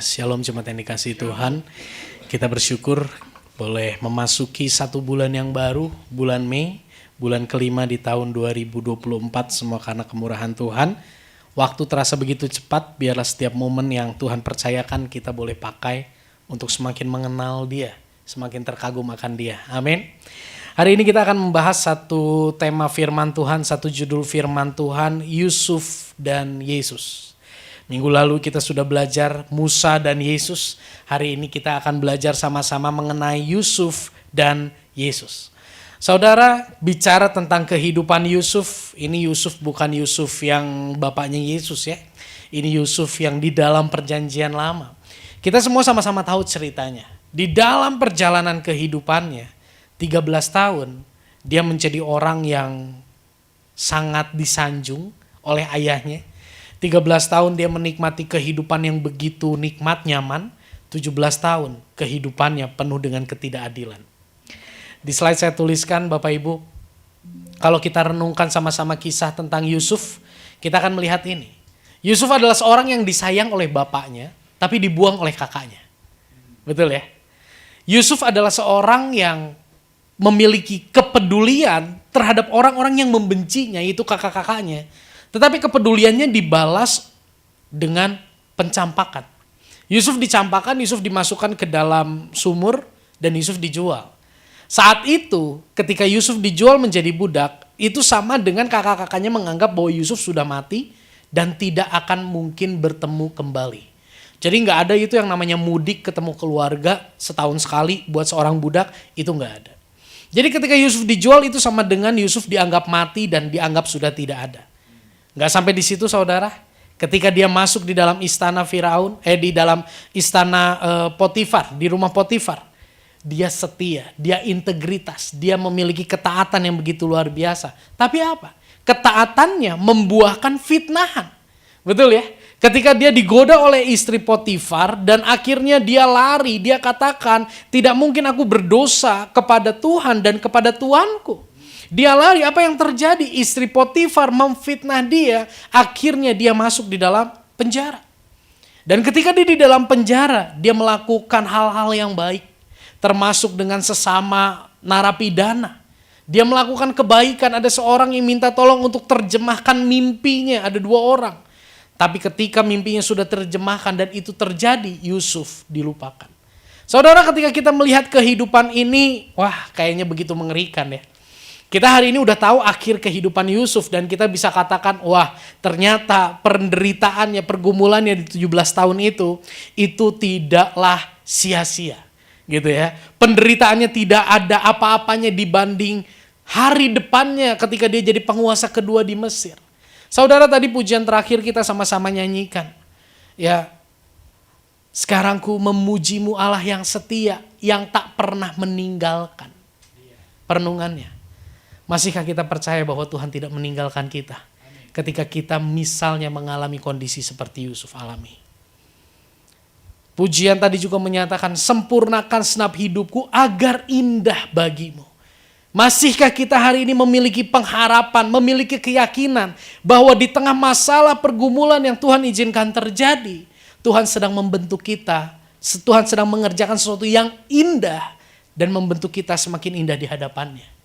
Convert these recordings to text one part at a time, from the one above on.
Shalom jemaat yang dikasihi Tuhan. Kita bersyukur boleh memasuki satu bulan yang baru, bulan Mei, bulan kelima di tahun 2024, semua karena kemurahan Tuhan. Waktu terasa begitu cepat, biarlah setiap momen yang Tuhan percayakan kita boleh pakai untuk semakin mengenal Dia, semakin terkagum akan Dia. Amin. Hari ini kita akan membahas satu tema firman Tuhan, satu judul firman Tuhan, Yusuf dan Yesus. Minggu lalu kita sudah belajar Musa dan Yesus. Hari ini kita akan belajar sama-sama mengenai Yusuf dan Yesus. Saudara, bicara tentang kehidupan Yusuf, ini Yusuf bukan Yusuf yang bapaknya Yesus ya. Ini Yusuf yang di dalam perjanjian lama. Kita semua sama-sama tahu ceritanya. Di dalam perjalanan kehidupannya, 13 tahun, dia menjadi orang yang sangat disanjung oleh ayahnya. 13 tahun dia menikmati kehidupan yang begitu nikmat, nyaman. 17 tahun kehidupannya penuh dengan ketidakadilan. Di slide saya tuliskan Bapak Ibu, kalau kita renungkan sama-sama kisah tentang Yusuf, kita akan melihat ini. Yusuf adalah seorang yang disayang oleh bapaknya, tapi dibuang oleh kakaknya. Betul ya? Yusuf adalah seorang yang memiliki kepedulian terhadap orang-orang yang membencinya, yaitu kakak-kakaknya. Tetapi kepeduliannya dibalas dengan pencampakan. Yusuf dicampakkan, Yusuf dimasukkan ke dalam sumur dan Yusuf dijual. Saat itu ketika Yusuf dijual menjadi budak, itu sama dengan kakak-kakaknya menganggap bahwa Yusuf sudah mati dan tidak akan mungkin bertemu kembali. Jadi gak ada itu yang namanya mudik ketemu keluarga setahun sekali buat seorang budak, itu gak ada. Jadi ketika Yusuf dijual itu sama dengan Yusuf dianggap mati dan dianggap sudah tidak ada. Gak sampai di situ saudara, ketika dia masuk di dalam istana Firaun, di dalam istana Potifar, di rumah Potifar, dia setia, dia integritas, dia memiliki ketaatan yang begitu luar biasa. Tapi apa? Ketaatannya membuahkan fitnahan, betul ya? Ketika dia digoda oleh istri Potifar dan akhirnya dia lari, dia katakan tidak mungkin aku berdosa kepada Tuhan dan kepada Tuanku. Dia lari, apa yang terjadi? Istri Potifar memfitnah dia, akhirnya dia masuk di dalam penjara. Dan ketika dia di dalam penjara, dia melakukan hal-hal yang baik, termasuk dengan sesama narapidana. Dia melakukan kebaikan, ada seorang yang minta tolong untuk terjemahkan mimpinya, ada 2 orang. Tapi ketika mimpinya sudah terjemahkan dan itu terjadi, Yusuf dilupakan. Saudara, ketika kita melihat kehidupan ini, wah kayaknya begitu mengerikan ya. Kita hari ini udah tahu akhir kehidupan Yusuf dan kita bisa katakan, wah ternyata penderitaannya, pergumulannya di 17 tahun itu tidaklah sia-sia. Gitu ya. Penderitaannya tidak ada apa-apanya dibanding hari depannya ketika dia jadi penguasa kedua di Mesir. Saudara, tadi pujian terakhir kita sama-sama nyanyikan. Ya, sekarang ku memujimu Allah yang setia, yang tak pernah meninggalkan. Perenungannya. Masihkah kita percaya bahwa Tuhan tidak meninggalkan kita ketika kita misalnya mengalami kondisi seperti Yusuf alami? Pujian tadi juga menyatakan, sempurnakan senap hidupku agar indah bagimu. Masihkah kita hari ini memiliki pengharapan, memiliki keyakinan bahwa di tengah masalah pergumulan yang Tuhan izinkan terjadi, Tuhan sedang membentuk kita, Tuhan sedang mengerjakan sesuatu yang indah dan membentuk kita semakin indah di hadapannya.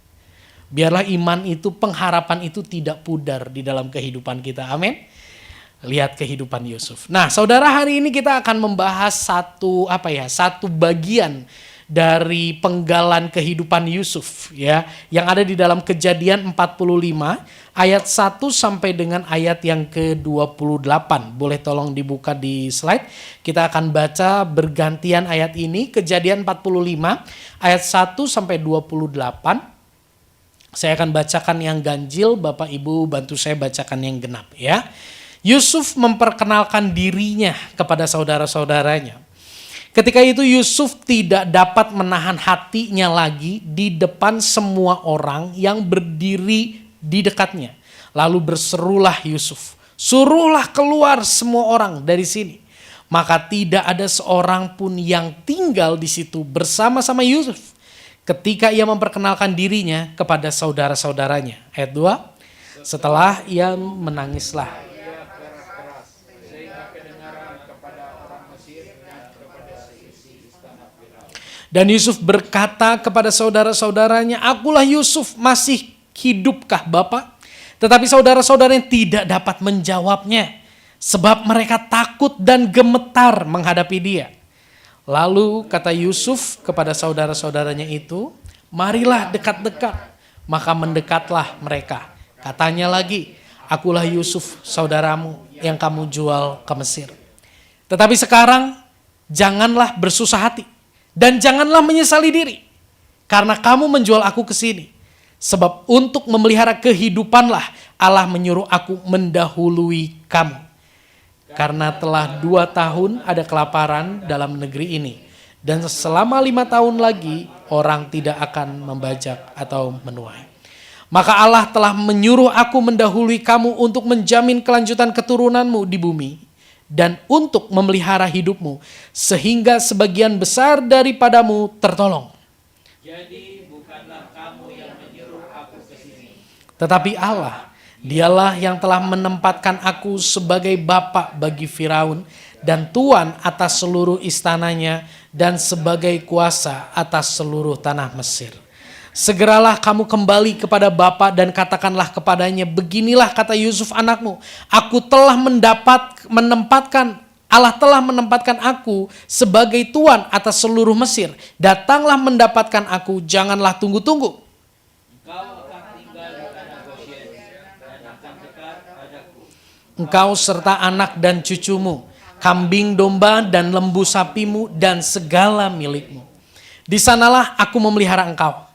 Biarlah iman itu, pengharapan itu tidak pudar di dalam kehidupan kita. Amin. Lihat kehidupan Yusuf. Nah, saudara, hari ini kita akan membahas satu bagian dari penggalan kehidupan Yusuf ya, yang ada di dalam Kejadian 45 ayat 1 sampai dengan ayat yang ke-28. Boleh tolong dibuka di slide. Kita akan baca bergantian ayat ini, Kejadian 45 ayat 1 sampai 28. Saya akan bacakan yang ganjil, Bapak Ibu bantu saya bacakan yang genap ya. Yusuf memperkenalkan dirinya kepada saudara-saudaranya. Ketika itu Yusuf tidak dapat menahan hatinya lagi di depan semua orang yang berdiri di dekatnya. Lalu berserulah Yusuf, suruhlah keluar semua orang dari sini. Maka tidak ada seorang pun yang tinggal di situ bersama-sama Yusuf ketika ia memperkenalkan dirinya kepada saudara-saudaranya. Ayat 2, setelah ia menangislah. Dan Yusuf berkata kepada saudara-saudaranya, "Akulah Yusuf, masih hidupkah Bapak?" Tetapi saudara-saudaranya tidak dapat menjawabnya, sebab mereka takut dan gemetar menghadapi dia. Lalu kata Yusuf kepada saudara-saudaranya itu, "Marilah dekat-dekat." Maka mendekatlah mereka. Katanya lagi, "Akulah Yusuf, saudaramu yang kamu jual ke Mesir. Tetapi sekarang janganlah bersusah hati dan janganlah menyesali diri, karena kamu menjual aku ke sini. Sebab untuk memelihara kehidupanlah Allah menyuruh aku mendahului kamu. Karena telah 2 tahun ada kelaparan dalam negeri ini, dan selama 5 tahun lagi orang tidak akan membajak atau menuai. Maka Allah telah menyuruh aku mendahului kamu untuk menjamin kelanjutan keturunanmu di bumi, dan untuk memelihara hidupmu, sehingga sebagian besar daripadamu tertolong. Jadi bukanlah kamu yang menyuruh aku ke sini, tetapi Allah. Dialah yang telah menempatkan aku sebagai bapa bagi Firaun dan tuan atas seluruh istananya dan sebagai kuasa atas seluruh tanah Mesir. Segeralah kamu kembali kepada bapa dan katakanlah kepadanya, beginilah kata Yusuf anakmu, Allah telah menempatkan aku sebagai tuan atas seluruh Mesir. Datanglah mendapatkan aku, janganlah tunggu-tunggu. Engkau serta anak dan cucumu, kambing domba dan lembu sapimu dan segala milikmu. Di sanalah aku memelihara engkau.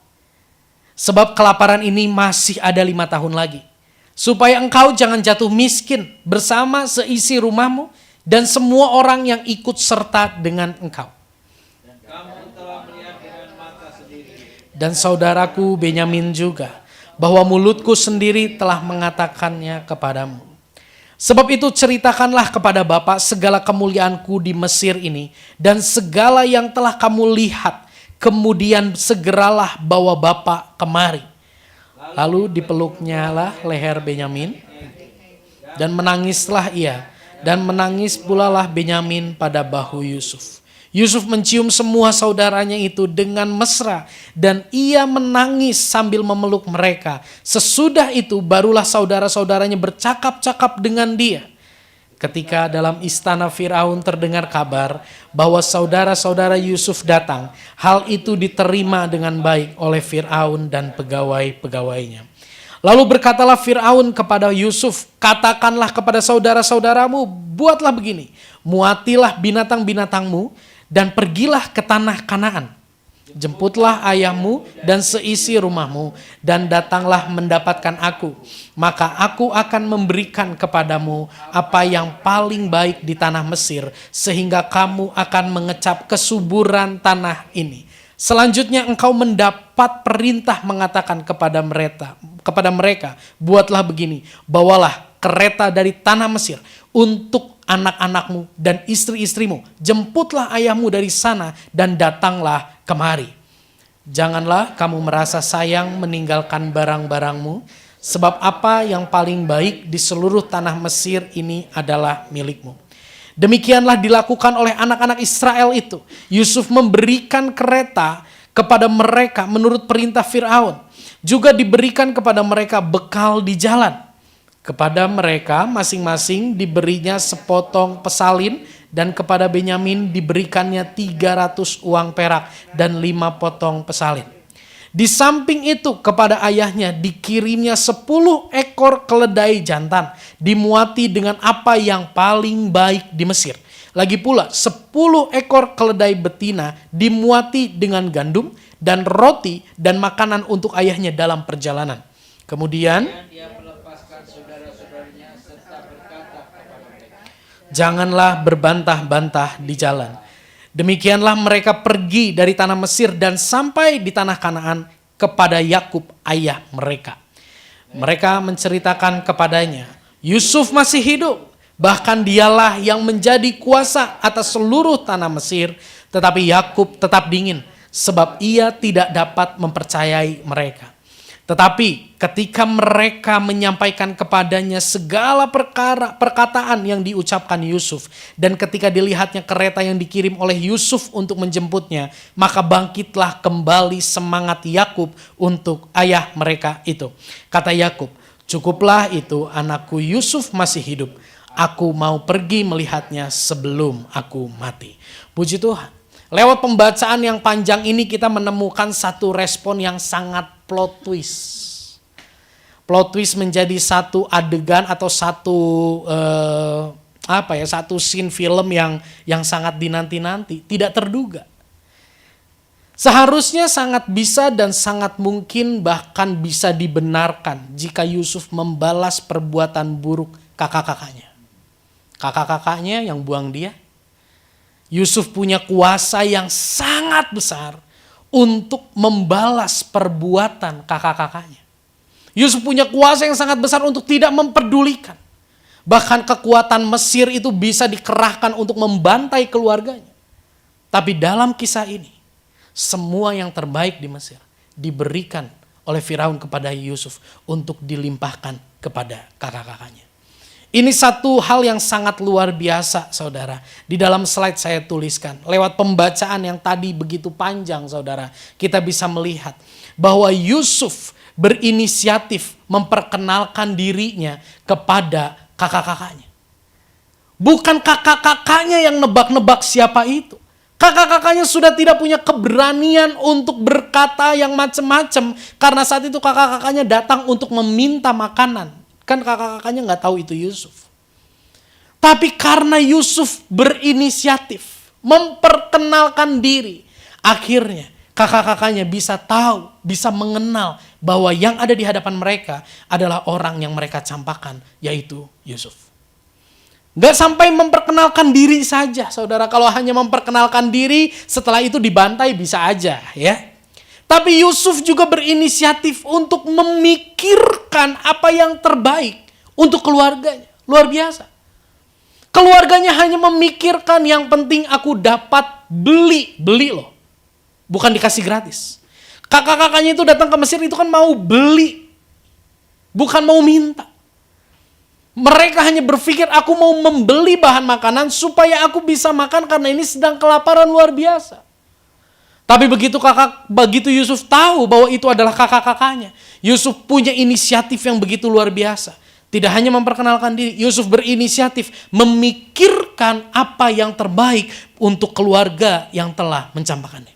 Sebab kelaparan ini masih ada 5 tahun lagi. Supaya engkau jangan jatuh miskin bersama seisi rumahmu dan semua orang yang ikut serta dengan engkau. Dan kamu telah melihat dengan mata sendiri. Dan saudaraku Benyamin juga, bahwa mulutku sendiri telah mengatakannya kepadamu. Sebab itu ceritakanlah kepada Bapa segala kemuliaanku di Mesir ini dan segala yang telah kamu lihat. Kemudian segeralah bawa Bapa kemari. Lalu dipeluknya lah leher Benyamin dan menangislah ia. Dan menangis pula lah Benyamin pada bahu Yusuf. Yusuf mencium semua saudaranya itu dengan mesra dan ia menangis sambil memeluk mereka. Sesudah itu barulah saudara-saudaranya bercakap-cakap dengan dia. Ketika dalam istana Firaun terdengar kabar bahwa saudara-saudara Yusuf datang, hal itu diterima dengan baik oleh Firaun dan pegawai-pegawainya. Lalu berkatalah Firaun kepada Yusuf, katakanlah kepada saudara-saudaramu, buatlah begini, muatilah binatang-binatangmu dan pergilah ke tanah Kanaan. Jemputlah ayahmu dan seisi rumahmu dan datanglah mendapatkan aku. Maka aku akan memberikan kepadamu apa yang paling baik di tanah Mesir, sehingga kamu akan mengecap kesuburan tanah ini. Selanjutnya engkau mendapat perintah mengatakan kepada mereka, buatlah begini, bawalah kereta dari tanah Mesir untuk anak-anakmu dan istri-istrimu. Jemputlah ayahmu dari sana dan datanglah kemari. Janganlah kamu merasa sayang meninggalkan barang-barangmu, sebab apa yang paling baik di seluruh tanah Mesir ini adalah milikmu. Demikianlah dilakukan oleh anak-anak Israel itu. Yusuf memberikan kereta kepada mereka menurut perintah Firaun. Juga diberikan kepada mereka bekal di jalan. Kepada mereka masing-masing diberinya sepotong pesalin dan kepada Benyamin diberikannya 300 uang perak dan 5 potong pesalin. Di samping itu kepada ayahnya dikirimnya 10 ekor keledai jantan dimuati dengan apa yang paling baik di Mesir. Lagi pula 10 ekor keledai betina dimuati dengan gandum dan roti dan makanan untuk ayahnya dalam perjalanan. Kemudian janganlah berbantah-bantah di jalan. Demikianlah mereka pergi dari tanah Mesir dan sampai di tanah Kanaan kepada Yakub ayah mereka. Mereka menceritakan kepadanya, Yusuf masih hidup, bahkan dialah yang menjadi kuasa atas seluruh tanah Mesir. Tetapi Yakub tetap dingin, sebab ia tidak dapat mempercayai mereka. Tetapi ketika mereka menyampaikan kepadanya segala perkataan yang diucapkan Yusuf, dan ketika dilihatnya kereta yang dikirim oleh Yusuf untuk menjemputnya, maka bangkitlah kembali semangat Yakub untuk ayah mereka itu. Kata Yakub, "Cukuplah itu, anakku Yusuf masih hidup. Aku mau pergi melihatnya sebelum aku mati." Puji Tuhan. Lewat pembacaan yang panjang ini kita menemukan satu respon yang sangat plot twist. Plot twist menjadi satu adegan atau satu satu scene film yang sangat dinanti-nanti, tidak terduga. Seharusnya sangat bisa dan sangat mungkin bahkan bisa dibenarkan jika Yusuf membalas perbuatan buruk kakak-kakaknya. Kakak-kakaknya yang buang dia. Yusuf punya kuasa yang sangat besar untuk membalas perbuatan kakak-kakaknya. Yusuf punya kuasa yang sangat besar untuk tidak memperdulikan. Bahkan kekuatan Mesir itu bisa dikerahkan untuk membantai keluarganya. Tapi dalam kisah ini, semua yang terbaik di Mesir diberikan oleh Firaun kepada Yusuf untuk dilimpahkan kepada kakak-kakaknya. Ini satu hal yang sangat luar biasa, saudara. Di dalam slide saya tuliskan, lewat pembacaan yang tadi begitu panjang, saudara, kita bisa melihat bahwa Yusuf berinisiatif memperkenalkan dirinya kepada kakak-kakaknya. Bukan kakak-kakaknya yang nebak-nebak siapa itu. Kakak-kakaknya sudah tidak punya keberanian untuk berkata yang macam-macam, karena saat itu kakak-kakaknya datang untuk meminta makanan. Kan kakak-kakaknya nggak tahu itu Yusuf. Tapi karena Yusuf berinisiatif, memperkenalkan diri, akhirnya kakak-kakaknya bisa tahu, bisa mengenal bahwa yang ada di hadapan mereka adalah orang yang mereka campakkan, yaitu Yusuf. Nggak sampai memperkenalkan diri saja, saudara. Kalau hanya memperkenalkan diri, setelah itu dibantai bisa aja, ya. Tapi Yusuf juga berinisiatif untuk memikirkan apa yang terbaik untuk keluarganya. Luar biasa. Keluarganya hanya memikirkan yang penting aku dapat beli loh. Bukan dikasih gratis. Kakak-kakaknya itu datang ke Mesir itu kan mau beli. Bukan mau minta. Mereka hanya berpikir aku mau membeli bahan makanan supaya aku bisa makan karena ini sedang kelaparan luar biasa. Tapi begitu Yusuf tahu bahwa itu adalah kakak-kakaknya, Yusuf punya inisiatif yang begitu luar biasa. Tidak hanya memperkenalkan diri, Yusuf berinisiatif memikirkan apa yang terbaik untuk keluarga yang telah mencampakkannya.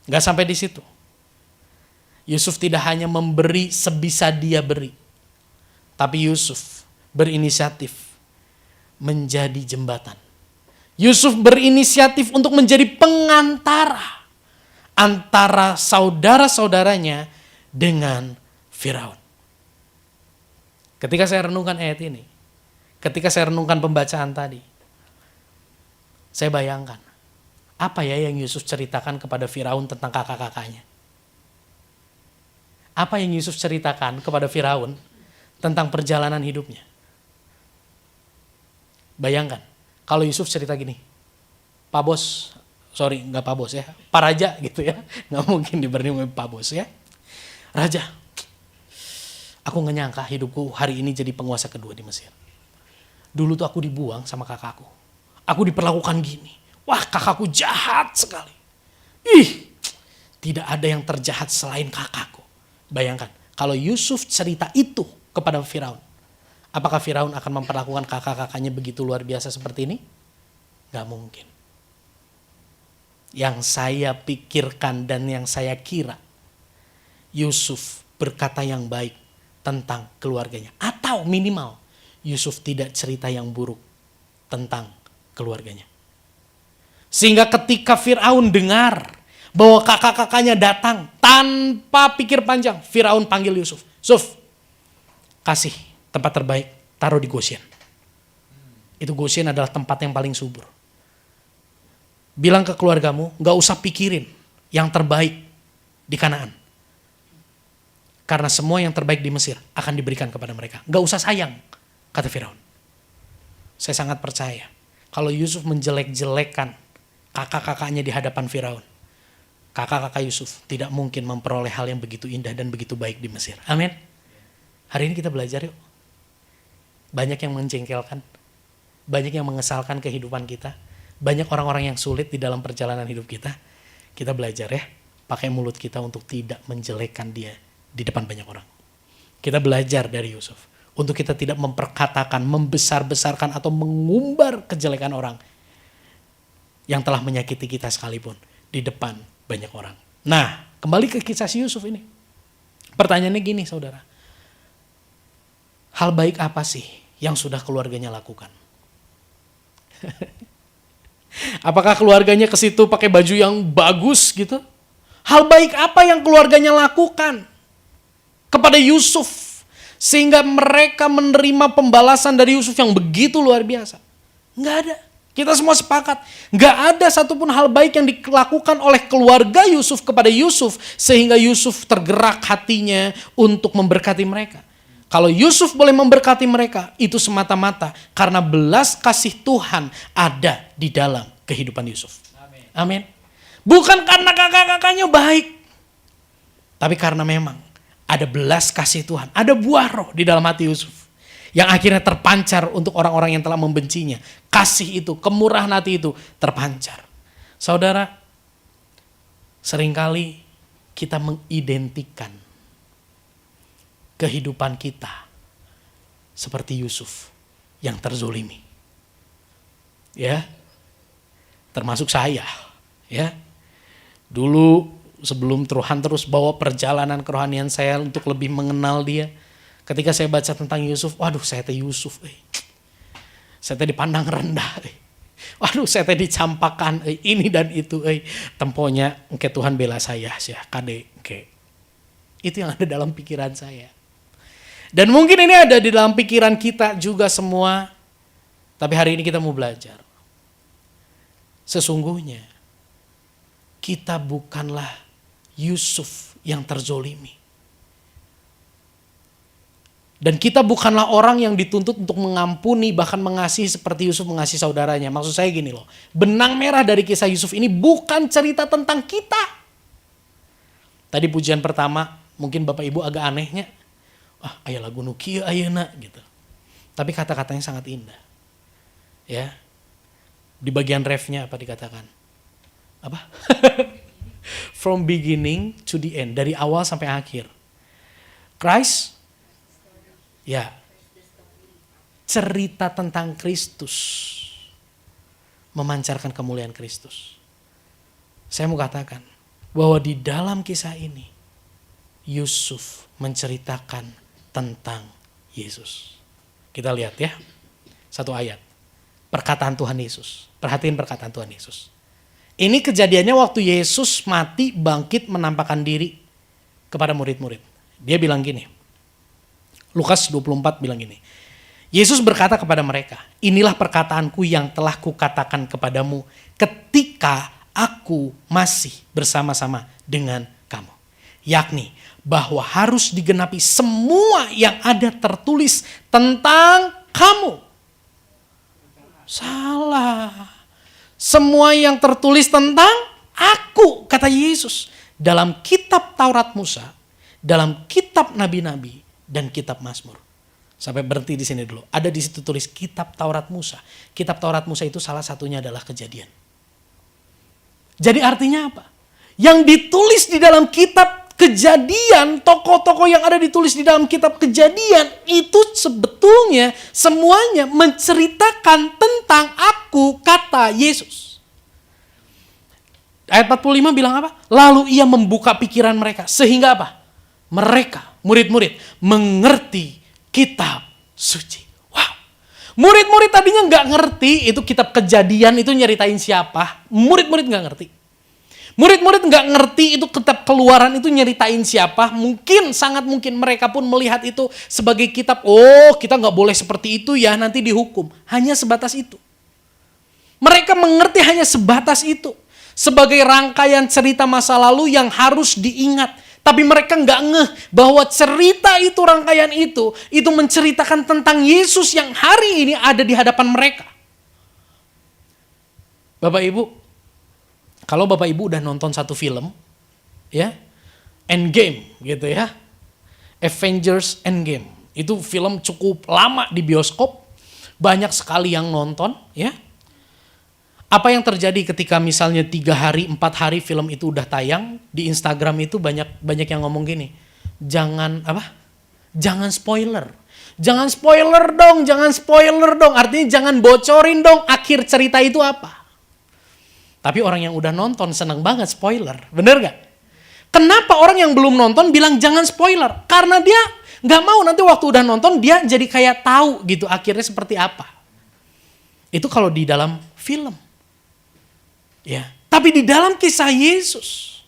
Gak sampai di situ. Yusuf tidak hanya memberi sebisa dia beri, tapi Yusuf berinisiatif menjadi jembatan. Yusuf berinisiatif untuk menjadi pengantara antara saudara-saudaranya dengan Firaun. Ketika saya renungkan ayat ini, ketika saya renungkan pembacaan tadi, saya bayangkan, apa ya yang Yusuf ceritakan kepada Firaun tentang kakak-kakaknya? Apa yang Yusuf ceritakan kepada Firaun tentang perjalanan hidupnya? Bayangkan. Kalau Yusuf cerita gini, Pak Bos, nggak Pak Bos ya, Pak Raja gitu ya, nggak mungkin diberi Pak Bos ya. Raja, aku nggak nyangka hidupku hari ini jadi penguasa kedua di Mesir. Dulu tuh aku dibuang sama kakakku, aku diperlakukan gini, wah kakakku jahat sekali. Tidak ada yang terjahat selain kakakku. Bayangkan, kalau Yusuf cerita itu kepada Firaun, apakah Firaun akan memperlakukan kakak-kakaknya begitu luar biasa seperti ini? Gak mungkin. Yang saya pikirkan dan yang saya kira, Yusuf berkata yang baik tentang keluarganya. Atau minimal, Yusuf tidak cerita yang buruk tentang keluarganya. Sehingga ketika Firaun dengar bahwa kakak-kakaknya datang tanpa pikir panjang, Firaun panggil Yusuf. Yusuf, kasih tempat terbaik, taruh di Goshen. Itu Goshen adalah tempat yang paling subur. Bilang ke keluargamu, gak usah pikirin yang terbaik di Kanaan. Karena semua yang terbaik di Mesir akan diberikan kepada mereka. Gak usah sayang, kata Firaun. Saya sangat percaya, kalau Yusuf menjelek-jelekan kakak-kakaknya di hadapan Firaun, kakak-kakak Yusuf tidak mungkin memperoleh hal yang begitu indah dan begitu baik di Mesir. Amin. Hari ini kita belajar yuk. Banyak yang menjengkelkan, banyak yang mengesalkan kehidupan kita, banyak orang-orang yang sulit di dalam perjalanan hidup kita. Kita belajar ya, pakai mulut kita untuk tidak menjelekkan dia di depan banyak orang. Kita belajar dari Yusuf untuk kita tidak memperkatakan, membesar-besarkan atau mengumbar kejelekan orang yang telah menyakiti kita sekalipun di depan banyak orang. Nah, kembali ke kisah si Yusuf ini. Pertanyaannya gini saudara. Hal baik apa sih yang sudah keluarganya lakukan? Apakah keluarganya ke situ pakai baju yang bagus gitu? Hal baik apa yang keluarganya lakukan kepada Yusuf sehingga mereka menerima pembalasan dari Yusuf yang begitu luar biasa? Nggak ada. Kita semua sepakat, nggak ada satupun hal baik yang dilakukan oleh keluarga Yusuf kepada Yusuf sehingga Yusuf tergerak hatinya untuk memberkati mereka. Kalau Yusuf boleh memberkati mereka, itu semata-mata karena belas kasih Tuhan ada di dalam kehidupan Yusuf. Amin. Bukan karena kakak-kakaknya baik, tapi karena memang ada belas kasih Tuhan, ada buah roh di dalam hati Yusuf yang akhirnya terpancar untuk orang-orang yang telah membencinya. Kasih itu, kemurahan hati itu terpancar. Saudara, seringkali kita mengidentikan kehidupan kita seperti Yusuf yang terzolimi. Ya, termasuk saya. Ya, dulu sebelum Tuhan terus bawa perjalanan kerohanian saya untuk lebih mengenal dia. Ketika saya baca tentang Yusuf, waduh saya teh Yusuf. Saya teh dipandang rendah. Waduh saya teh dicampakan. Ini dan itu. Temponya engke Tuhan bela saya. Kade. Itu yang ada dalam pikiran saya. Dan mungkin ini ada di dalam pikiran kita juga semua. Tapi hari ini kita mau belajar. Sesungguhnya kita bukanlah Yusuf yang terzolimi. Dan kita bukanlah orang yang dituntut untuk mengampuni bahkan mengasihi seperti Yusuf mengasihi saudaranya. Maksud saya gini loh, benang merah dari kisah Yusuf ini bukan cerita tentang kita. Tadi pujian pertama mungkin Bapak Ibu agak anehnya, aya lagu nu kieu ayeuna gitu. Tapi kata-katanya sangat indah. Ya. Di bagian refnya apa dikatakan? Apa? From beginning to the end, dari awal sampai akhir. Christ, ya, cerita tentang Kristus memancarkan kemuliaan Kristus. Saya mau katakan bahwa di dalam kisah ini Yusuf menceritakan tentang Yesus. Kita lihat ya, satu ayat. Perkataan Tuhan Yesus. Perhatiin perkataan Tuhan Yesus. Ini kejadiannya waktu Yesus mati, bangkit, menampakkan diri kepada murid-murid. Dia bilang gini, Lukas 24 bilang gini, Yesus berkata kepada mereka, inilah perkataanku yang telah kukatakan kepadamu ketika aku masih bersama-sama dengan kamu. Yakni bahwa harus digenapi semua yang ada tertulis tentang kamu. Salah. Semua yang tertulis tentang aku, kata Yesus. Dalam kitab Taurat Musa, dalam kitab Nabi-Nabi, dan kitab Mazmur. Sampai berhenti di sini dulu. Ada di situ tulis kitab Taurat Musa. Kitab Taurat Musa itu salah satunya adalah Kejadian. Jadi artinya apa? Yang ditulis di dalam kitab Kejadian, tokoh-tokoh yang ada ditulis di dalam kitab Kejadian itu sebetulnya semuanya menceritakan tentang aku, kata Yesus. Ayat 45 bilang apa? Lalu ia membuka pikiran mereka sehingga apa? Mereka, murid-murid, mengerti kitab suci. Wow. Murid-murid tadinya gak ngerti itu kitab Kejadian itu nyeritain siapa. Murid-murid gak ngerti. Murid-murid gak ngerti itu kitab Keluaran itu nyeritain siapa. Mungkin, sangat mungkin mereka pun melihat itu sebagai kitab. Oh, kita gak boleh seperti itu ya, nanti dihukum. Hanya sebatas itu. Mereka mengerti hanya sebatas itu. Sebagai rangkaian cerita masa lalu yang harus diingat. Tapi mereka gak ngeh bahwa cerita itu, rangkaian itu menceritakan tentang Yesus yang hari ini ada di hadapan mereka. Bapak Ibu, kalau Bapak Ibu udah nonton satu film, ya. Endgame gitu ya. Avengers Endgame. Itu film cukup lama di bioskop. Banyak sekali yang nonton ya. Apa yang terjadi ketika misalnya 3 hari, 4 hari film itu udah tayang. Di Instagram itu banyak yang ngomong gini. Jangan spoiler. Jangan spoiler dong. Artinya jangan bocorin dong akhir cerita itu apa. Tapi orang yang udah nonton seneng banget spoiler. Bener gak? Kenapa orang yang belum nonton bilang jangan spoiler? Karena dia gak mau nanti waktu udah nonton dia jadi kayak tahu gitu akhirnya seperti apa. Itu kalau di dalam film. Ya, tapi di dalam kisah Yesus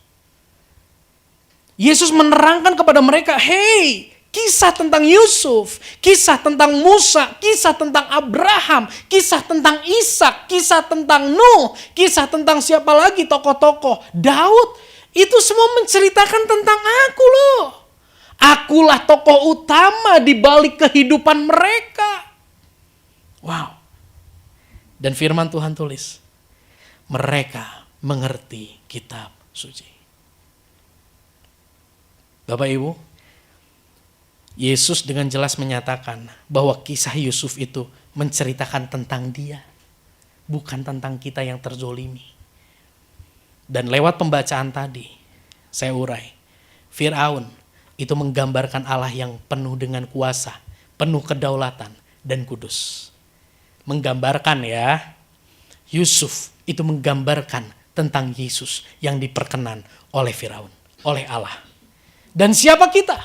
menerangkan kepada mereka, hey, kisah tentang Yusuf, kisah tentang Musa, kisah tentang Abraham, kisah tentang Ishak, kisah tentang Nuh, kisah tentang siapa lagi tokoh-tokoh, Daud, itu semua menceritakan tentang aku loh. Akulah tokoh utama di balik kehidupan mereka. Wow. Dan firman Tuhan tulis, mereka mengerti kitab suci. Bapak Ibu, Yesus dengan jelas menyatakan bahwa kisah Yusuf itu menceritakan tentang dia. Bukan tentang kita yang terzolimi. Dan lewat pembacaan tadi, saya urai. Firaun itu menggambarkan Allah yang penuh dengan kuasa, penuh kedaulatan, dan kudus. Menggambarkan ya, Yusuf itu menggambarkan tentang Yesus yang diperkenan oleh Firaun, oleh Allah. Dan siapa kita?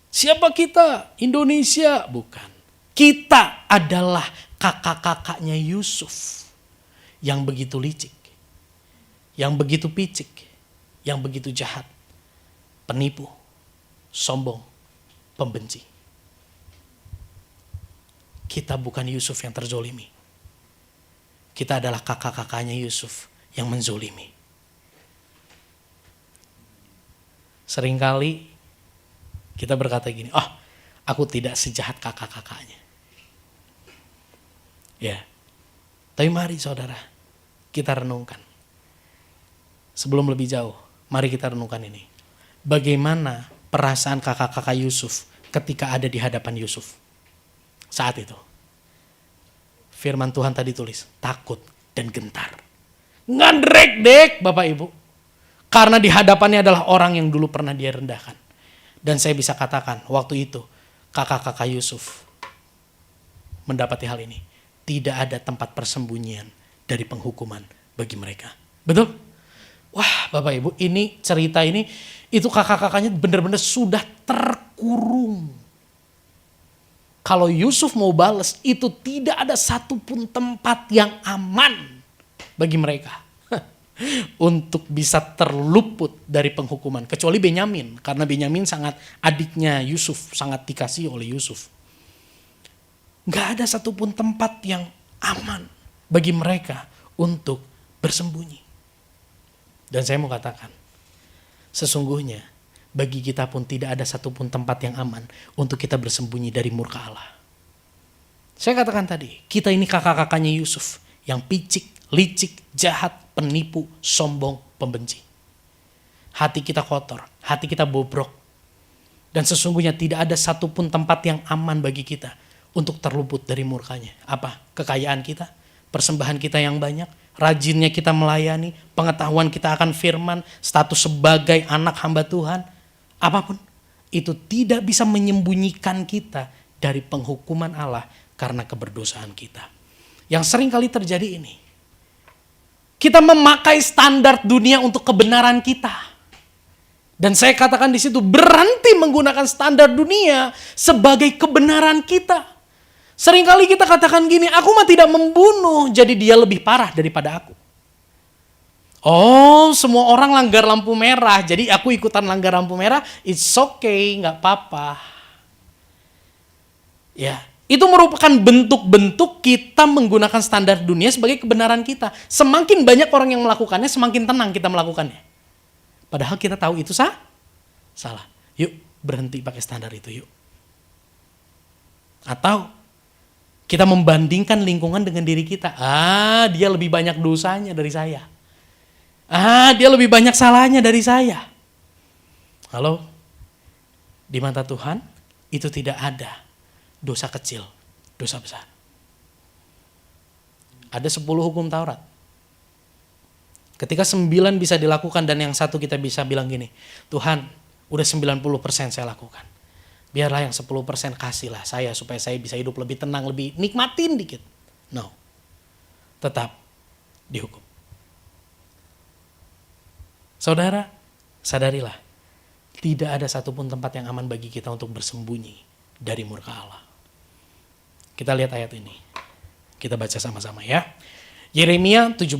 Siapa kita? Indonesia? Bukan. Kita adalah kakak-kakaknya Yusuf yang begitu licik, yang begitu picik, yang begitu jahat, penipu, sombong, pembenci. Kita bukan Yusuf yang terzolimi. Kita adalah kakak-kakaknya Yusuf yang menzolimi. Seringkali kita berkata gini, aku tidak sejahat kakak-kakaknya. Ya, tapi mari saudara, kita renungkan. Sebelum lebih jauh, mari kita renungkan ini. Bagaimana perasaan kakak-kakak Yusuf ketika ada di hadapan Yusuf saat itu? Firman Tuhan tadi tulis, takut dan gentar. Ngandrek dek Bapak Ibu. Karena di hadapannya adalah orang yang dulu pernah dia rendahkan. Dan saya bisa katakan waktu itu kakak-kakak Yusuf mendapati hal ini. Tidak ada tempat persembunyian dari penghukuman bagi mereka. Betul? Wah Bapak Ibu, ini cerita ini itu kakak-kakaknya benar-benar sudah terkurung. Kalau Yusuf mau balas, itu tidak ada satupun tempat yang aman bagi mereka. Untuk bisa terluput dari penghukuman. Kecuali Benyamin. Karena Benyamin sangat adiknya Yusuf. Sangat dikasih oleh Yusuf. Gak ada satupun tempat yang aman bagi mereka untuk bersembunyi. Dan saya mau katakan, sesungguhnya bagi kita pun tidak ada satupun tempat yang aman untuk kita bersembunyi dari murka Allah. Saya katakan tadi, kita ini kakak-kakaknya Yusuf yang picik, licik, jahat, penipu, sombong, pembenci. Hati kita kotor, hati kita bobrok. Dan sesungguhnya tidak ada satupun tempat yang aman bagi kita untuk terluput dari murkanya. Apa? Kekayaan kita, persembahan kita yang banyak, rajinnya kita melayani, pengetahuan kita akan firman, status sebagai anak hamba Tuhan, apapun, itu tidak bisa menyembunyikan kita dari penghukuman Allah karena keberdosaan kita. Yang sering kali terjadi ini, kita memakai standar dunia untuk kebenaran kita. Dan saya katakan di situ, berhenti menggunakan standar dunia sebagai kebenaran kita. Seringkali kita katakan gini, aku mah tidak membunuh, jadi dia lebih parah daripada aku. Oh, semua orang langgar lampu merah, jadi aku ikutan langgar lampu merah, it's okay, gak apa-apa. Ya, itu merupakan bentuk-bentuk kita menggunakan standar dunia sebagai kebenaran kita. Semakin banyak orang yang melakukannya, semakin tenang kita melakukannya. Padahal kita tahu itu salah. Yuk berhenti pakai standar itu yuk. Atau kita membandingkan lingkungan dengan diri kita. Dia lebih banyak dosanya dari saya. Dia lebih banyak salahnya dari saya. Halo? Di mata Tuhan itu tidak ada dosa kecil, dosa besar. Ada 10 hukum Taurat. Ketika 9 bisa dilakukan dan yang satu kita bisa bilang gini, Tuhan udah 90% saya lakukan. Biarlah yang 10% kasihlah saya supaya saya bisa hidup lebih tenang, lebih nikmatin dikit. No. Tetap dihukum. Saudara, sadarilah. Tidak ada satupun tempat yang aman bagi kita untuk bersembunyi dari murka Allah. Kita lihat ayat ini. Kita baca sama-sama ya. Yeremia 17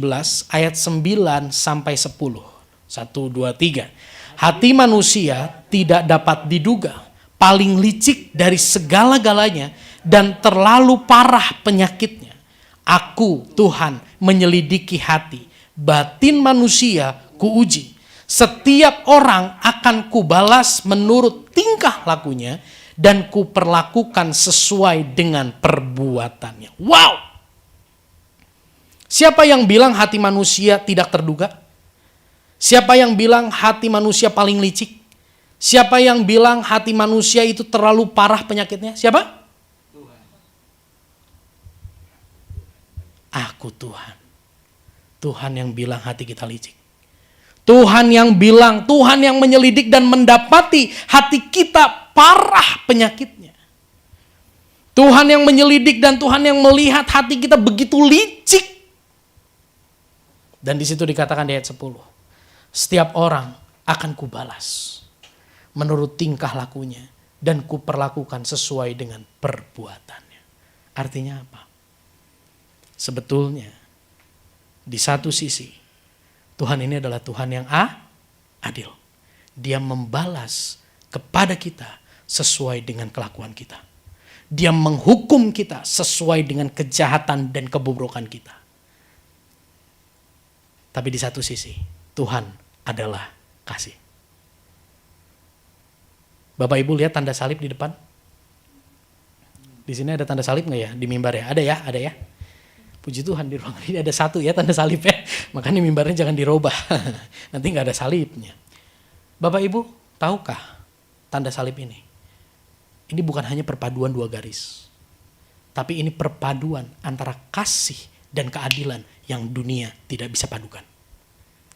ayat 9 sampai 10. 1, 2, 3. Hati manusia tidak dapat diduga, paling licik dari segala-galanya dan terlalu parah penyakitnya. Aku, Tuhan, menyelidiki hati, batin manusia kuuji. Setiap orang akan kubalas menurut tingkah lakunya dan kuperlakukan sesuai dengan perbuatannya. Wow! Siapa yang bilang hati manusia tidak terduga? Siapa yang bilang hati manusia paling licik? Siapa yang bilang hati manusia itu terlalu parah penyakitnya? Siapa? Tuhan. Aku Tuhan. Tuhan yang bilang hati kita licik. Tuhan yang bilang, Tuhan yang menyelidik dan mendapati hati kita parah penyakitnya. Tuhan yang menyelidik dan Tuhan yang melihat hati kita begitu licik. Dan di situ dikatakan di ayat 10. Setiap orang akan kubalas menurut tingkah lakunya dan kuperlakukan sesuai dengan perbuatannya. Artinya apa? Sebetulnya di satu sisi Tuhan ini adalah Tuhan yang adil. Dia membalas kepada kita sesuai dengan kelakuan kita. Dia menghukum kita sesuai dengan kejahatan dan kebobrokan kita. Tapi di satu sisi, Tuhan adalah kasih. Bapak Ibu lihat tanda salib di depan? Di sini ada tanda salib nggak ya? Di mimbar ya? Ada ya? Ada ya? Puji Tuhan di ruangan ini ada satu ya tanda salibnya. Makanya mimbarnya jangan dirubah. Nanti nggak ada salibnya. Bapak Ibu, tahukah tanda salib ini? Ini bukan hanya perpaduan 2 garis. Tapi ini perpaduan antara kasih dan keadilan yang dunia tidak bisa padukan.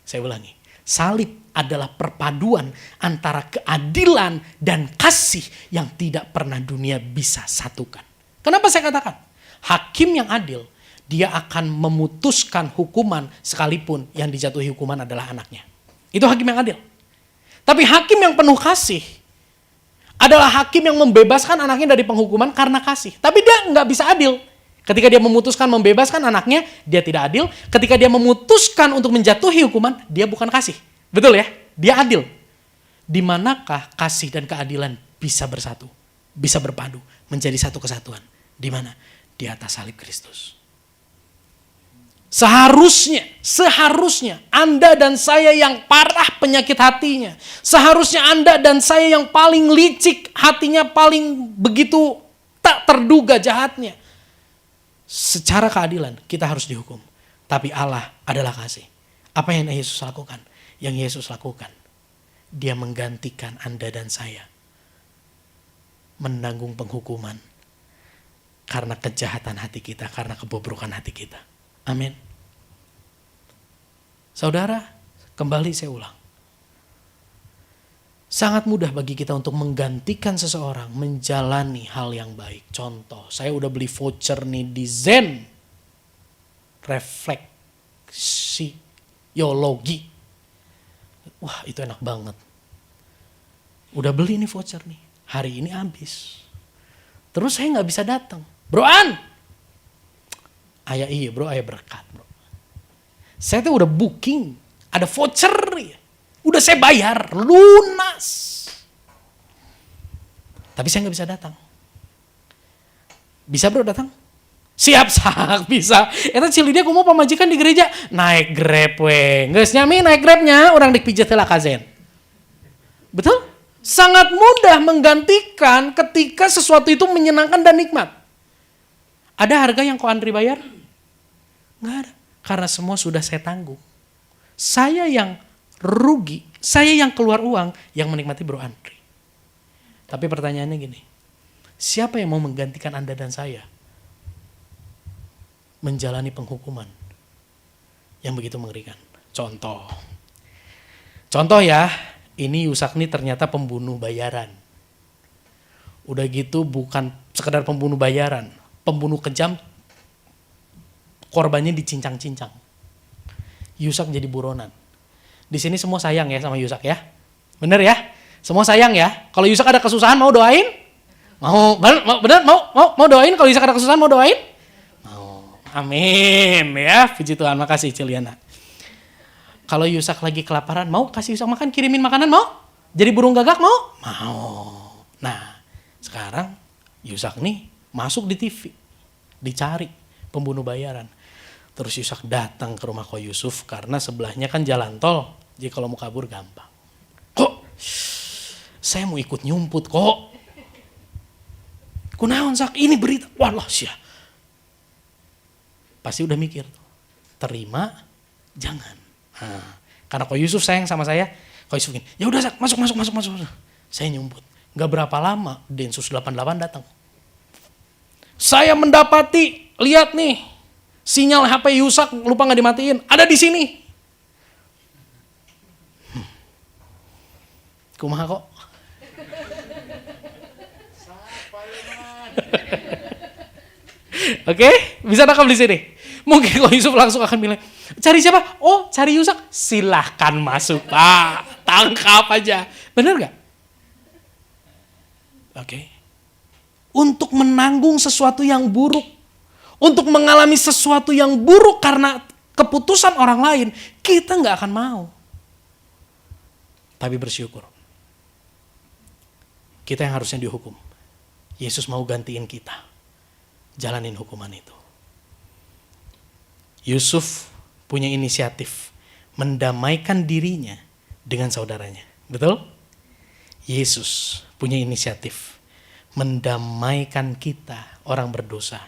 Saya ulangi. Salib adalah perpaduan antara keadilan dan kasih yang tidak pernah dunia bisa satukan. Kenapa saya katakan? Hakim yang adil, dia akan memutuskan hukuman sekalipun yang dijatuhi hukuman adalah anaknya. Itu hakim yang adil. Tapi hakim yang penuh kasih adalah hakim yang membebaskan anaknya dari penghukuman karena kasih. Tapi dia nggak bisa adil. Ketika dia memutuskan membebaskan anaknya, dia tidak adil. Ketika dia memutuskan untuk menjatuhi hukuman, dia bukan kasih. Betul ya? Dia adil. Di manakah kasih dan keadilan bisa bersatu? Bisa berpadu menjadi satu kesatuan. Di mana? Di atas salib Kristus. Seharusnya Anda dan saya yang parah penyakit hatinya. Seharusnya Anda dan saya yang paling licik hatinya, paling begitu tak terduga jahatnya. Secara keadilan kita harus dihukum. Tapi Allah adalah kasih. Apa yang Yesus lakukan? Yang Yesus lakukan, dia menggantikan Anda dan saya menanggung penghukuman karena kejahatan hati kita, karena kebobrokan hati kita. Amin. Saudara, kembali saya ulang. Sangat mudah bagi kita untuk menggantikan seseorang menjalani hal yang baik. Contoh, saya udah beli voucher nih di Zen. Refleksiologi. Wah, itu enak banget. Udah beli nih voucher nih. Hari ini habis. Terus saya gak bisa datang. Broan! Iya bro, ayah berkat bro. Saya tuh udah booking, ada voucher ya. Udah saya bayar, lunas. Tapi saya gak bisa datang. Bisa bro datang? Siap sak, bisa. Eta cilidia kumaha pamajikan di gereja naik Grab we. Geus nyami naik Grabnya, orang dipijat heula kazen. Betul? Sangat mudah menggantikan ketika sesuatu itu menyenangkan dan nikmat. Ada harga yang kau Andri bayar? Enggak ada. Karena semua sudah saya tanggung. Saya yang rugi, saya yang keluar uang, yang menikmati Bro Andri. Tapi pertanyaannya gini, siapa yang mau menggantikan Anda dan saya menjalani penghukuman yang begitu mengerikan? Contoh ya, ini Yusak nih ternyata pembunuh bayaran. Udah gitu bukan sekedar pembunuh bayaran, pembunuh kejam, korbannya dicincang-cincang. Yusak jadi buronan. Di sini semua sayang ya sama Yusak ya. Bener ya? Semua sayang ya. Kalau Yusak ada kesusahan mau doain? Bener mau doain kalau Yusak ada kesusahan mau doain? Mau. Amin ya. Puji Tuhan, makasih Ciliana. Kalau Yusak lagi kelaparan, mau kasih Yusak makan, kirimin makanan mau? Jadi burung gagak mau? Mau. Nah, sekarang Yusak nih masuk di TV, dicari pembunuh bayaran. Terus Yusak datang ke rumah Ko Yusuf karena sebelahnya kan jalan tol, jadi kalau mau kabur gampang. Kok saya mau ikut nyumput kok. Kunaon Sak, ini berita, walah sia. Pasti udah mikir, terima, jangan. Nah, karena Ko Yusuf sayang sama saya, Ko Yusuf gini, ya udah Sak, masuk. Saya nyumput. Gak berapa lama Densus 88 datang. Saya mendapati, lihat nih, sinyal HP Yusak lupa gak dimatiin, ada di sini. Kumaha kok? Oke, bisa nakam di sini. Mungkin Ko Yusuf langsung akan bilang, cari siapa? Oh, cari Yusak. Silahkan masuk, Pak. Tangkap aja. Bener gak? Oke. Untuk menanggung sesuatu yang buruk. Untuk mengalami sesuatu yang buruk karena keputusan orang lain. Kita gak akan mau. Tapi bersyukur. Kita yang harusnya dihukum. Yesus mau gantiin kita. Jalanin hukuman itu. Yusuf punya inisiatif mendamaikan dirinya dengan saudaranya. Betul? Yesus punya inisiatif mendamaikan kita orang berdosa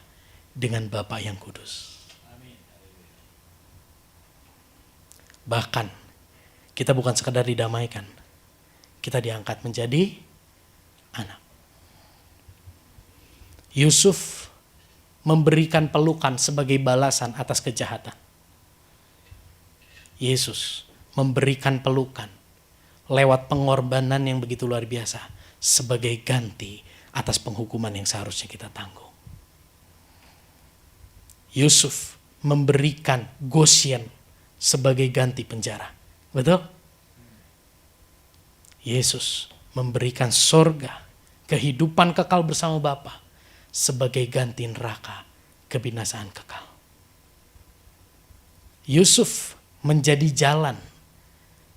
dengan Bapa yang kudus. Bahkan kita bukan sekadar didamaikan, kita diangkat menjadi anak. Yusuf memberikan pelukan sebagai balasan atas kejahatan. Yesus memberikan pelukan lewat pengorbanan yang begitu luar biasa sebagai ganti atas penghukuman yang seharusnya kita tanggung. Yusuf memberikan Gosyen sebagai ganti penjara. Betul? Yesus memberikan sorga, kehidupan kekal bersama Bapa sebagai ganti neraka, kebinasaan kekal. Yusuf menjadi jalan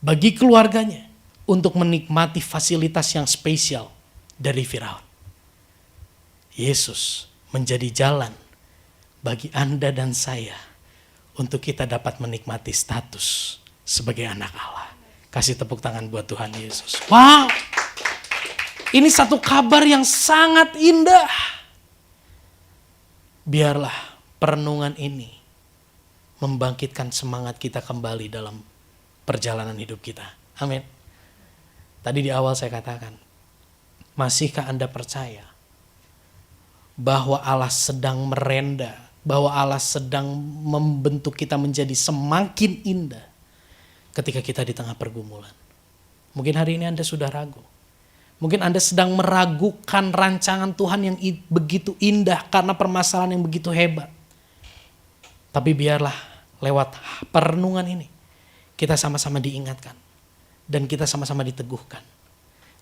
bagi keluarganya untuk menikmati fasilitas yang spesial dari Firaun. Yesus menjadi jalan bagi Anda dan saya untuk kita dapat menikmati status sebagai anak Allah. Kasih tepuk tangan buat Tuhan Yesus. Wow, ini satu kabar yang sangat indah. Biarlah perenungan ini membangkitkan semangat kita kembali dalam perjalanan hidup kita. Amin. Tadi di awal saya katakan, masihkah Anda percaya bahwa Allah sedang merenda, bahwa Allah sedang membentuk kita menjadi semakin indah ketika kita di tengah pergumulan? Mungkin hari ini Anda sudah ragu. Mungkin Anda sedang meragukan rancangan Tuhan yang begitu indah karena permasalahan yang begitu hebat. Tapi biarlah lewat perenungan ini kita sama-sama diingatkan dan kita sama-sama diteguhkan.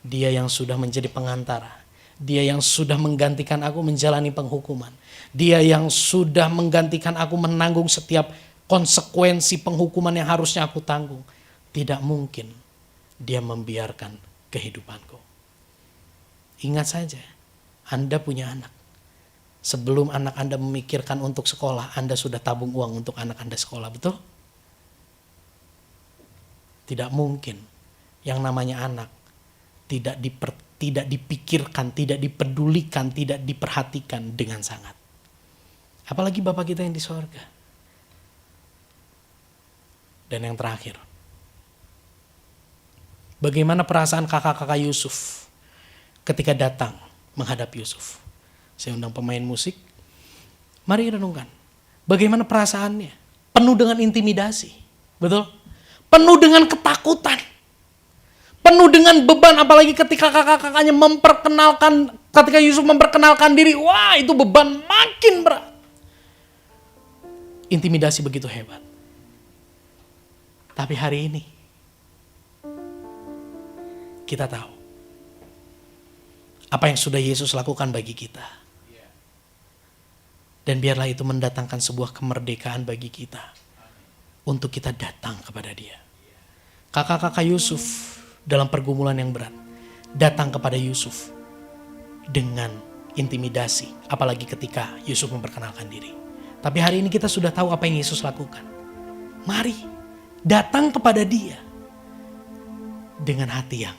Dia yang sudah menjadi pengantara, dia yang sudah menggantikan aku menjalani penghukuman, dia yang sudah menggantikan aku menanggung setiap konsekuensi penghukuman yang harusnya aku tanggung. Tidak mungkin dia membiarkan kehidupanku. Ingat saja, Anda punya anak. Sebelum anak Anda memikirkan untuk sekolah, Anda sudah tabung uang untuk anak Anda sekolah, betul? Tidak mungkin yang namanya anak tidak dipikirkan, tidak dipedulikan, tidak diperhatikan dengan sangat. Apalagi Bapa kita yang di sorga. Dan yang terakhir, bagaimana perasaan kakak-kakak Yusuf ketika datang menghadap Yusuf? Saya undang pemain musik. Mari renungkan. Bagaimana perasaannya? Penuh dengan intimidasi. Betul? Penuh dengan ketakutan. Penuh dengan beban, apalagi ketika kakak-kakaknya ketika Yusuf memperkenalkan diri, wah itu beban makin berat. Intimidasi begitu hebat. Tapi hari ini, kita tahu apa yang sudah Yesus lakukan bagi kita. Dan biarlah itu mendatangkan sebuah kemerdekaan bagi kita. Untuk kita datang kepada Dia. Kakak-kakak Yusuf dalam pergumulan yang berat. Datang kepada Yusuf dengan intimidasi. Apalagi ketika Yusuf memperkenalkan diri. Tapi hari ini kita sudah tahu apa yang Yesus lakukan. Mari datang kepada Dia. Dengan hati yang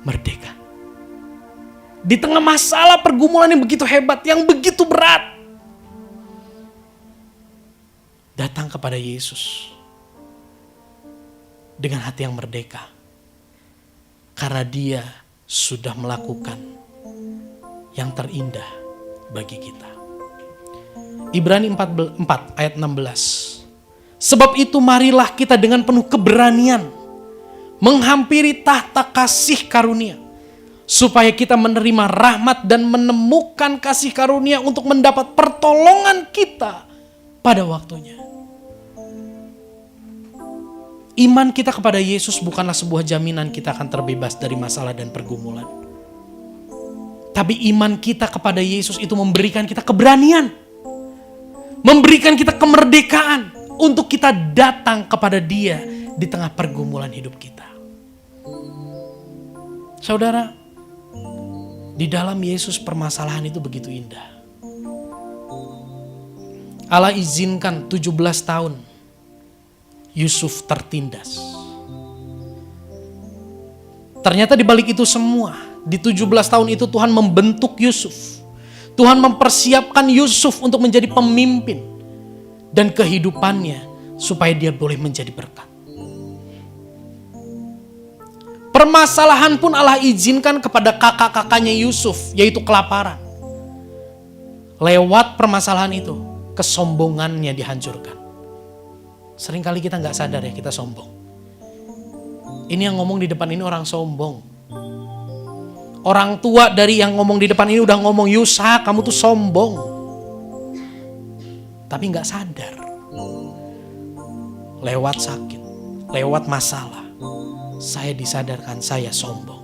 merdeka. Di tengah masalah pergumulan yang begitu hebat, yang begitu berat. Datang kepada Yesus. Dengan hati yang merdeka. Karena Dia sudah melakukan yang terindah bagi kita. Ibrani 4 ayat 16. Sebab itu marilah kita dengan penuh keberanian menghampiri tahta kasih karunia, supaya kita menerima rahmat dan menemukan kasih karunia untuk mendapat pertolongan kita pada waktunya. Iman kita kepada Yesus bukanlah sebuah jaminan kita akan terbebas dari masalah dan pergumulan. Tapi iman kita kepada Yesus itu memberikan kita keberanian. Memberikan kita kemerdekaan untuk kita datang kepada Dia di tengah pergumulan hidup kita. Saudara, di dalam Yesus permasalahan itu begitu indah. Allah izinkan 17 tahun Yusuf tertindas. Ternyata di balik itu semua, di 17 tahun itu Tuhan membentuk Yusuf. Tuhan mempersiapkan Yusuf untuk menjadi pemimpin dan kehidupannya supaya dia boleh menjadi berkat. Permasalahan pun Allah izinkan kepada kakak-kakaknya Yusuf, yaitu kelaparan. Lewat permasalahan itu, kesombongannya dihancurkan. Seringkali kita gak sadar ya kita sombong. Ini yang ngomong di depan ini orang sombong. Orang tua dari yang ngomong di depan ini udah ngomong, Yusa kamu tuh sombong. Tapi gak sadar. Lewat sakit, lewat masalah, saya disadarkan saya sombong.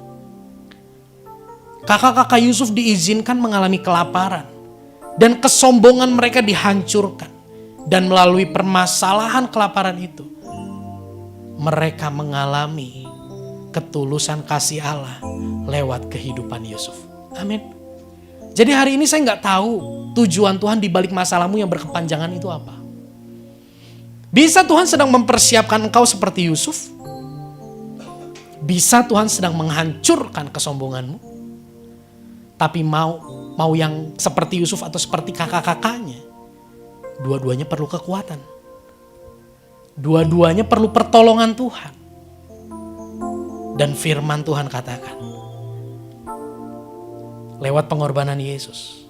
Kakak-kakak Yusuf diizinkan mengalami kelaparan. Dan kesombongan mereka dihancurkan. Dan melalui permasalahan kelaparan itu, mereka mengalami ketulusan kasih Allah lewat kehidupan Yusuf. Amin. Jadi hari ini saya gak tahu tujuan Tuhan di balik masalahmu yang berkepanjangan itu apa. Bisa Tuhan sedang mempersiapkan engkau seperti Yusuf. Bisa Tuhan sedang menghancurkan kesombonganmu. Tapi mau yang seperti Yusuf atau seperti kakak-kakaknya, dua-duanya perlu kekuatan. Dua-duanya perlu pertolongan Tuhan. Dan firman Tuhan katakan, lewat pengorbanan Yesus,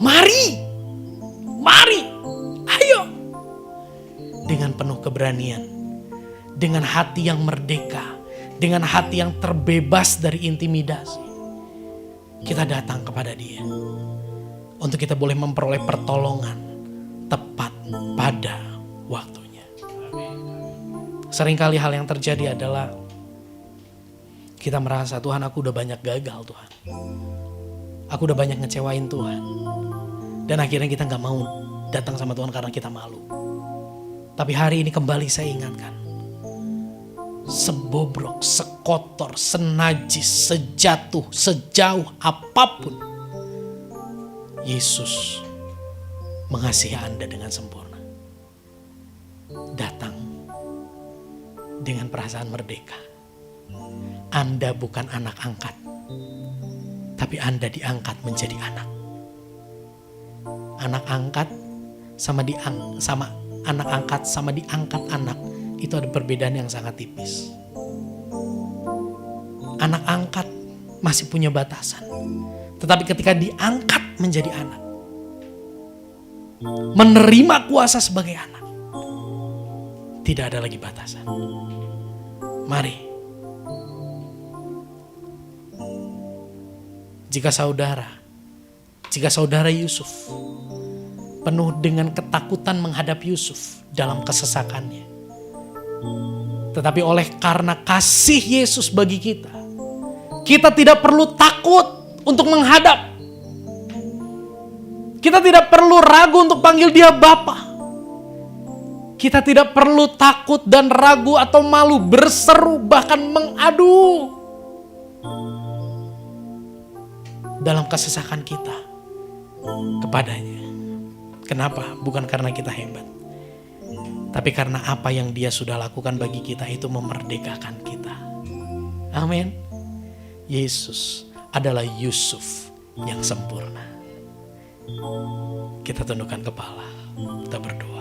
mari, ayo. Dengan penuh keberanian, dengan hati yang merdeka, dengan hati yang terbebas dari intimidasi, kita datang kepada Dia untuk kita boleh memperoleh pertolongan tepat pada waktunya. Seringkali hal yang terjadi adalah kita merasa, Tuhan aku udah banyak gagal Tuhan. Aku udah banyak ngecewain Tuhan. Dan akhirnya kita gak mau datang sama Tuhan karena kita malu. Tapi hari ini kembali saya ingatkan. Sebobrok, sekotor, senajis, sejatuh, sejauh apapun, Yesus mengasihi Anda dengan sempurna. Datang dengan perasaan merdeka. Anda bukan anak angkat, tapi Anda diangkat menjadi anak. Anak angkat sama anak angkat sama diangkat anak, itu ada perbedaan yang sangat tipis. Anak angkat masih punya batasan. Tetapi ketika diangkat menjadi anak, menerima kuasa sebagai anak, tidak ada lagi batasan. Mari, jika saudara Yusuf penuh dengan ketakutan menghadap Yusuf dalam kesesakannya, tetapi oleh karena kasih Yesus bagi kita, kita tidak perlu takut untuk menghadap. Kita tidak perlu ragu untuk panggil dia Bapa. Kita tidak perlu takut dan ragu atau malu berseru bahkan mengadu dalam kesesakan kita kepadanya. Kenapa? Bukan karena kita hebat, tapi karena apa yang dia sudah lakukan bagi kita itu memerdekakan kita. Amin. Yesus adalah Yusuf yang sempurna. Kita tundukkan kepala, kita berdoa.